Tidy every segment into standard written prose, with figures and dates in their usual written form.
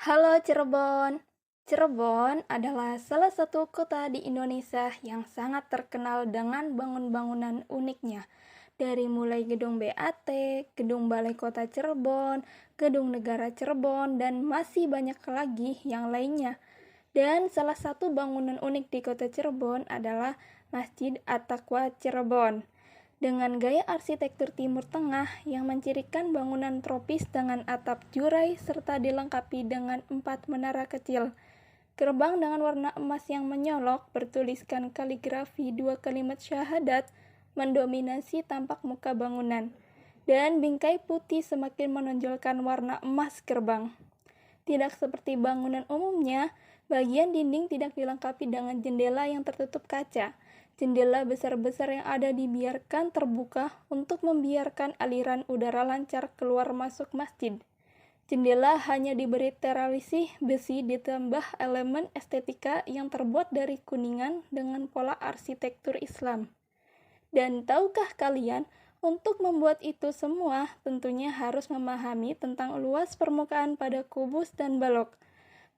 Halo Cirebon. Cirebon adalah salah satu kota di Indonesia yang sangat terkenal dengan bangunan-bangunan uniknya. Dari mulai gedung BAT, gedung Balai Kota Cirebon, gedung Negara Cirebon, dan masih banyak lagi yang lainnya. Dan salah satu bangunan unik di kota Cirebon adalah Masjid At-Taqwa Cirebon dengan gaya arsitektur Timur Tengah yang mencirikan bangunan tropis dengan atap jurai serta dilengkapi dengan 4 menara kecil. Gerbang dengan warna emas yang menyolok bertuliskan kaligrafi 2 kalimat syahadat mendominasi tampak muka bangunan, dan bingkai putih semakin menonjolkan warna emas gerbang. Tidak seperti bangunan umumnya, bagian dinding tidak dilengkapi dengan jendela yang tertutup kaca. Jendela besar-besar yang ada dibiarkan terbuka untuk membiarkan aliran udara lancar keluar masuk masjid. Jendela hanya diberi teralisi besi ditambah elemen estetika yang terbuat dari kuningan dengan pola arsitektur Islam. Dan tahukah kalian, untuk membuat itu semua tentunya harus memahami tentang luas permukaan pada kubus dan balok.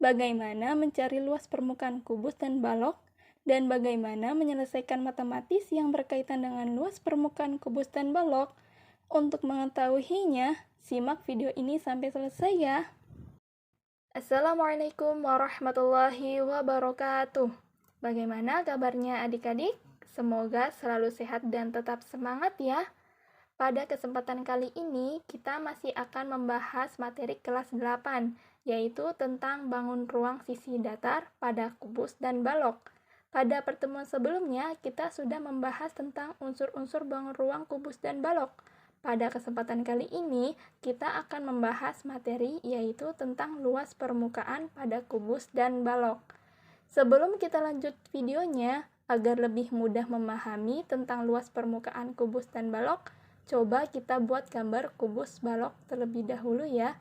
Bagaimana mencari luas permukaan kubus dan balok, dan bagaimana menyelesaikan matematis yang berkaitan dengan luas permukaan kubus dan balok. Untuk mengetahuinya, simak video ini sampai selesai ya. Assalamualaikum warahmatullahi wabarakatuh. Bagaimana kabarnya adik-adik? Semoga selalu sehat dan tetap semangat ya. Pada kesempatan kali ini, kita masih akan membahas materi kelas 8, yaitu tentang bangun ruang sisi datar pada kubus dan balok. Pada pertemuan sebelumnya, kita sudah membahas tentang unsur-unsur bangun ruang kubus dan balok. Pada kesempatan kali ini, kita akan membahas materi yaitu tentang luas permukaan pada kubus dan balok. Sebelum kita lanjut videonya, agar lebih mudah memahami tentang luas permukaan kubus dan balok, coba kita buat gambar kubus balok terlebih dahulu ya.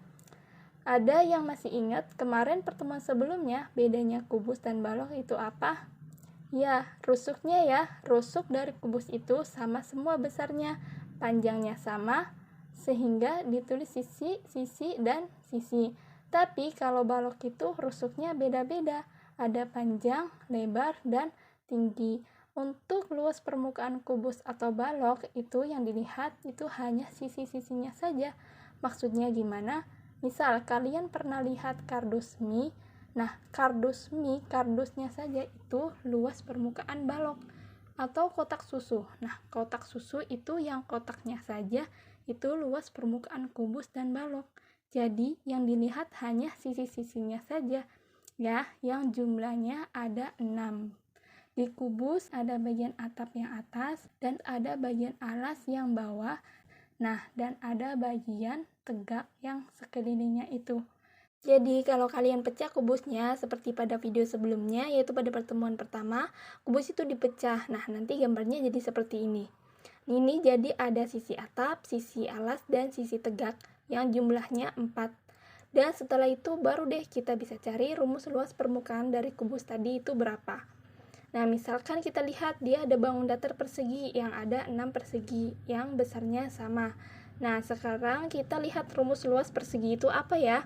Ada yang masih ingat kemarin pertemuan sebelumnya bedanya kubus dan balok itu apa? Ya, rusuknya ya. Rusuk dari kubus itu sama semua besarnya, panjangnya sama, sehingga ditulis sisi, sisi, dan sisi. Tapi kalau balok itu rusuknya beda-beda, ada panjang, lebar, dan tinggi. Untuk luas permukaan kubus atau balok itu yang dilihat itu hanya sisi-sisinya saja. Maksudnya gimana? Misal kalian pernah lihat kardus mie. Nah, kardus mie, kardusnya saja itu luas permukaan balok. Atau kotak susu. Nah, kotak susu itu yang kotaknya saja itu luas permukaan kubus dan balok. Jadi, yang dilihat hanya sisi-sisinya saja. Ya, yang jumlahnya ada 6. Di kubus ada bagian atap yang atas dan ada bagian alas yang bawah. Nah, dan ada bagian tegak yang sekelilingnya itu. Jadi kalau kalian pecah kubusnya seperti pada video sebelumnya, yaitu pada pertemuan pertama, kubus itu dipecah. Nah, nanti gambarnya jadi seperti ini. Ini jadi ada sisi atap, sisi alas, dan sisi tegak yang jumlahnya 4. Dan setelah itu baru deh kita bisa cari rumus luas permukaan dari kubus tadi itu berapa. Nah, misalkan kita lihat dia ada bangun datar persegi yang ada 6 persegi yang besarnya sama. Nah, sekarang kita lihat rumus luas persegi itu apa ya?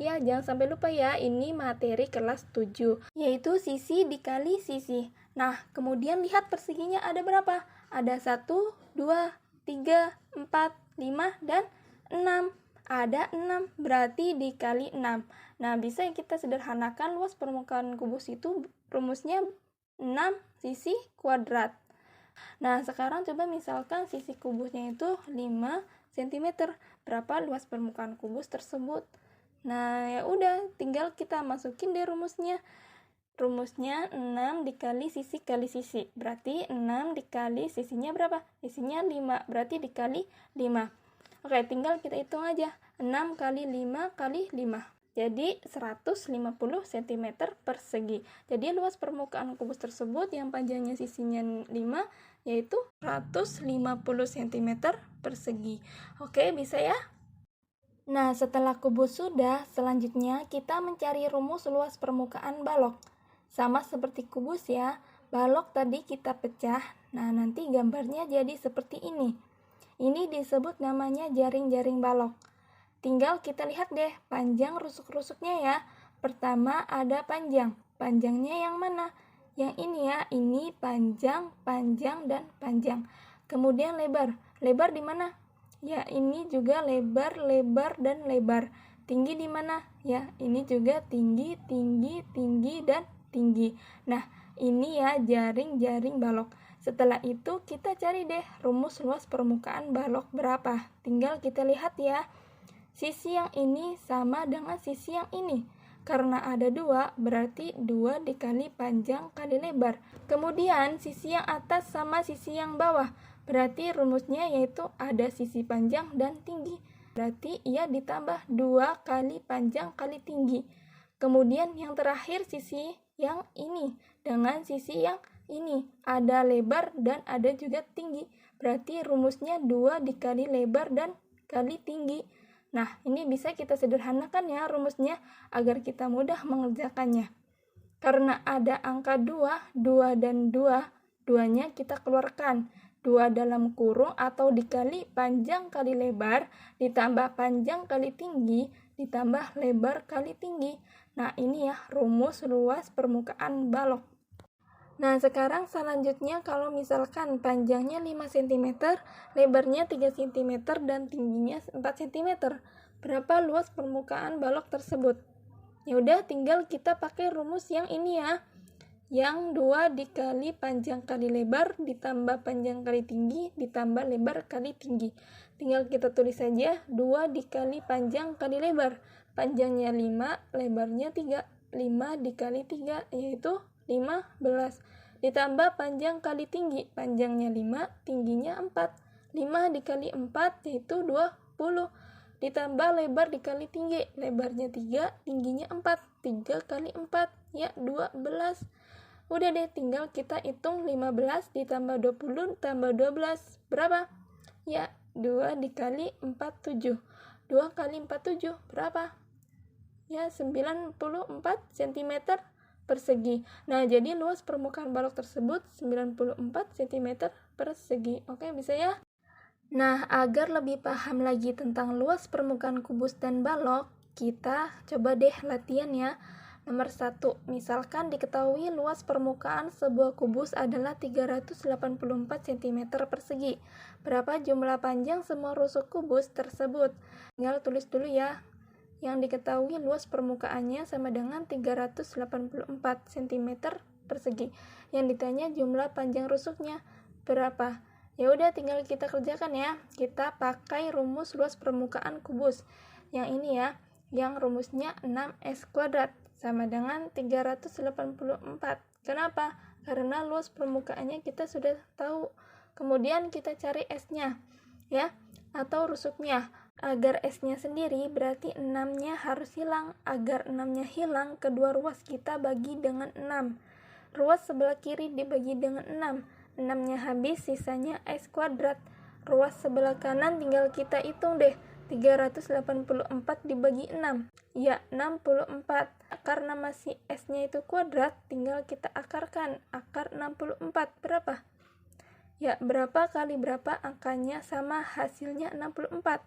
Ya, jangan sampai lupa ya, ini materi kelas 7, yaitu sisi dikali sisi. Nah, kemudian lihat perseginya ada berapa? Ada 1, 2, 3, 4, 5, dan 6. Ada 6, berarti dikali 6. Nah, bisa kita sederhanakan luas permukaan kubus itu rumusnya 6 sisi kuadrat. Nah, sekarang coba misalkan sisi kubusnya itu 5 cm. Berapa luas permukaan kubus tersebut? Nah, ya udah, tinggal kita masukin deh rumusnya. Rumusnya 6 dikali sisi kali sisi. Berarti 6 dikali sisinya berapa? Sisinya 5, berarti dikali 5. Oke, tinggal kita hitung aja. 6 kali 5 kali 5. Jadi 150 cm persegi. Jadi luas permukaan kubus tersebut yang panjangnya sisinya 5 yaitu 150 cm persegi. Oke, bisa ya? Nah, setelah kubus sudah, selanjutnya kita mencari rumus luas permukaan balok. Sama seperti kubus ya, balok tadi kita pecah. Nah, nanti gambarnya jadi seperti ini. Ini disebut namanya jaring-jaring balok. Tinggal kita lihat deh panjang rusuk-rusuknya ya. Pertama ada panjang. Panjangnya yang mana? Yang ini ya, ini panjang, panjang, dan panjang. Kemudian lebar. Lebar di mana? Ya, ini juga lebar, lebar, dan lebar. Tinggi di mana? Ya, ini juga tinggi, tinggi, tinggi, dan tinggi. Nah, ini ya jaring-jaring balok. Setelah itu kita cari deh rumus luas permukaan balok berapa. Tinggal kita lihat ya. Sisi yang ini sama dengan sisi yang ini. Karena ada 2, berarti 2 dikali panjang kali lebar. Kemudian sisi yang atas sama sisi yang bawah. Berarti rumusnya yaitu ada sisi panjang dan tinggi. Berarti ia ditambah 2 kali panjang kali tinggi. Kemudian yang terakhir sisi yang ini dengan sisi yang ini. Ada lebar dan ada juga tinggi. Berarti rumusnya 2 dikali lebar dan kali tinggi. Nah, ini bisa kita sederhanakan ya rumusnya agar kita mudah mengerjakannya. Karena ada angka 2, 2 dan 2, 2-nya kita keluarkan. 2 dalam kurung atau dikali panjang kali lebar, ditambah panjang kali tinggi, ditambah lebar kali tinggi. Nah, ini ya rumus luas permukaan balok. Nah, sekarang selanjutnya kalau misalkan panjangnya 5 cm, lebarnya 3 cm, dan tingginya 4 cm. Berapa luas permukaan balok tersebut? Ya udah, tinggal kita pakai rumus yang ini ya. Yang 2 dikali panjang kali lebar, ditambah panjang kali tinggi, ditambah lebar kali tinggi. Tinggal kita tulis saja 2 dikali panjang kali lebar. Panjangnya 5, lebarnya 3. 5 dikali 3, yaitu 15. Ditambah panjang kali tinggi, panjangnya 5, tingginya 4. 5 dikali 4 yaitu 20. Ditambah lebar dikali tinggi, lebarnya 3, tingginya 4. 3 kali 4, ya 12. Udah deh, tinggal kita hitung 15 ditambah 20 tambah 12. Berapa? Ya, 2 dikali 47. 2 kali 47 berapa? Ya, 94 cm persegi. Nah, jadi luas permukaan balok tersebut 94 cm persegi. Oke, bisa ya? Nah, agar lebih paham lagi tentang luas permukaan kubus dan balok, kita coba deh latihan ya. Nomor 1, misalkan diketahui luas permukaan sebuah kubus adalah 384 cm persegi. Berapa jumlah panjang semua rusuk kubus tersebut? Tinggal tulis dulu ya. Yang diketahui luas permukaannya sama dengan 384 cm persegi. Yang ditanya jumlah panjang rusuknya berapa? Ya udah, tinggal kita kerjakan ya. Kita pakai rumus luas permukaan kubus. Yang ini ya, yang rumusnya 6s² sama dengan 384. Kenapa? Karena luas permukaannya kita sudah tahu. Kemudian kita cari s-nya ya, atau rusuknya. Agar s-nya sendiri berarti 6-nya harus hilang. Agar 6-nya hilang, kedua ruas kita bagi dengan 6. Ruas sebelah kiri dibagi dengan 6. 6-nya habis, sisanya s². Ruas sebelah kanan tinggal kita hitung deh. 384 dibagi 6. Ya, 64. Karena masih s-nya itu kuadrat, tinggal kita akarkan. Akar 64 berapa? Ya, berapa kali berapa angkanya sama hasilnya 64.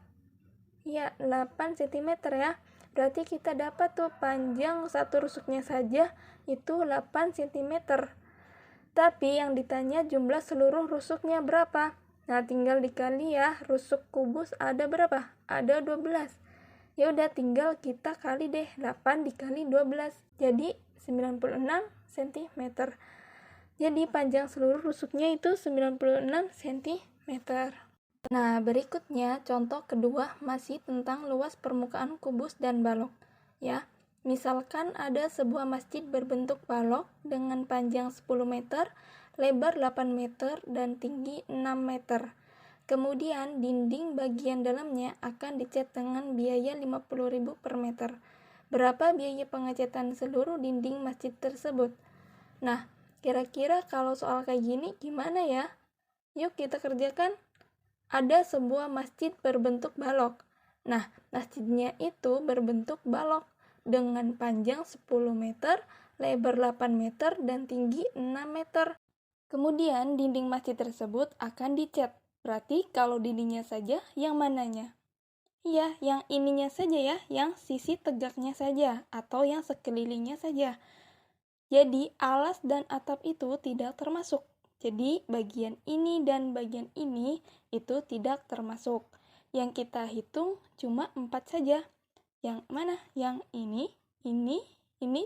Ya, 8 cm ya. Berarti kita dapat tuh panjang satu rusuknya saja itu 8 cm. Tapi yang ditanya jumlah seluruh rusuknya berapa? Nah, tinggal dikali ya. Rusuk kubus ada berapa? Ada 12. Ya udah, tinggal kita kali deh 8 dikali 12. Jadi 96 cm. Jadi panjang seluruh rusuknya itu 96 cm. Nah, berikutnya contoh kedua masih tentang luas permukaan kubus dan balok ya. Misalkan ada sebuah masjid berbentuk balok dengan panjang 10 meter, lebar 8 meter, dan tinggi 6 meter. Kemudian dinding bagian dalamnya akan dicat dengan biaya 50.000 per meter. Berapa biaya pengecatan seluruh dinding masjid tersebut? Nah, kira-kira kalau soal kayak gini gimana ya? Yuk kita kerjakan. Ada sebuah masjid berbentuk balok. Nah, masjidnya itu berbentuk balok dengan panjang 10 meter, lebar 8 meter, dan tinggi 6 meter. Kemudian dinding masjid tersebut akan dicat. Berarti kalau dindingnya saja, yang mananya? Iya, yang ininya saja ya, yang sisi tegaknya saja, atau yang sekelilingnya saja. Jadi, alas dan atap itu tidak termasuk. Jadi, bagian ini dan bagian ini itu tidak termasuk. Yang kita hitung cuma 4 saja. Yang mana? Yang ini,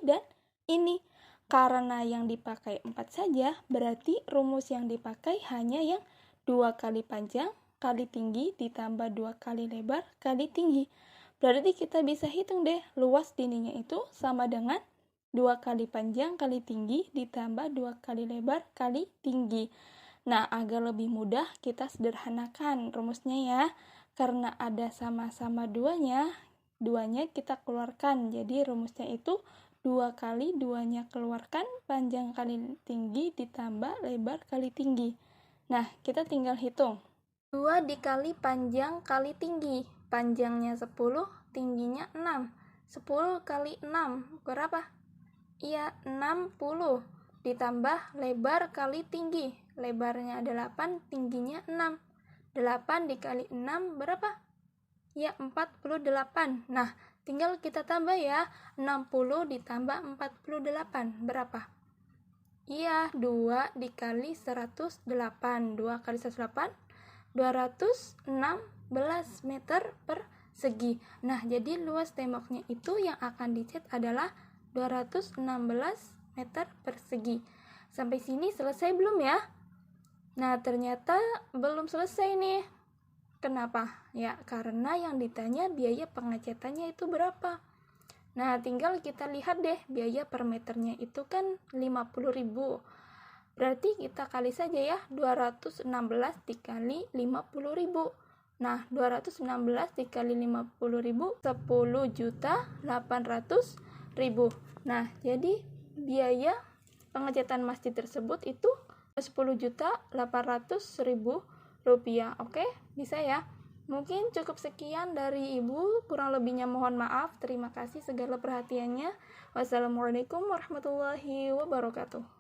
dan ini. Karena yang dipakai 4 saja, berarti rumus yang dipakai hanya yang 2 kali panjang kali tinggi ditambah 2 kali lebar kali tinggi. Berarti kita bisa hitung deh, luas dindingnya itu sama dengan 2 kali panjang kali tinggi ditambah 2 kali lebar kali tinggi. Nah, agar lebih mudah kita sederhanakan rumusnya ya. Karena ada sama-sama duanya kita keluarkan. Jadi rumusnya itu 2 kali duanya keluarkan, panjang kali tinggi ditambah lebar kali tinggi. Nah, kita tinggal hitung. 2 dikali panjang kali tinggi. Panjangnya 10, tingginya 6. 10 kali 6 berapa? Iya, 60. Ditambah lebar kali tinggi. Lebarnya 8, tingginya 6. 8 dikali 6 berapa? Ya, 48. Nah, tinggal kita tambah ya. 60 ditambah 48 berapa? Iya, 2 dikali 108. 2 kali 108, 216 meter persegi. Nah, jadi luas temboknya itu yang akan dicat adalah 216 meter persegi. Sampai sini selesai belum ya? Nah, ternyata belum selesai nih. Kenapa? Ya, karena yang ditanya biaya pengecatannya itu berapa. Nah, tinggal kita lihat deh, biaya per meternya itu kan 50.000. Berarti kita kali saja ya, 216 dikali 50.000. Nah, 216 dikali 50.000, 10.800.000. Nah, jadi biaya pengecatan masjid tersebut itu 10.800.000 rupiah. Oke, bisa ya? Mungkin cukup sekian dari Ibu, kurang lebihnya mohon maaf. Terima kasih segala perhatiannya. Wassalamualaikum warahmatullahi wabarakatuh.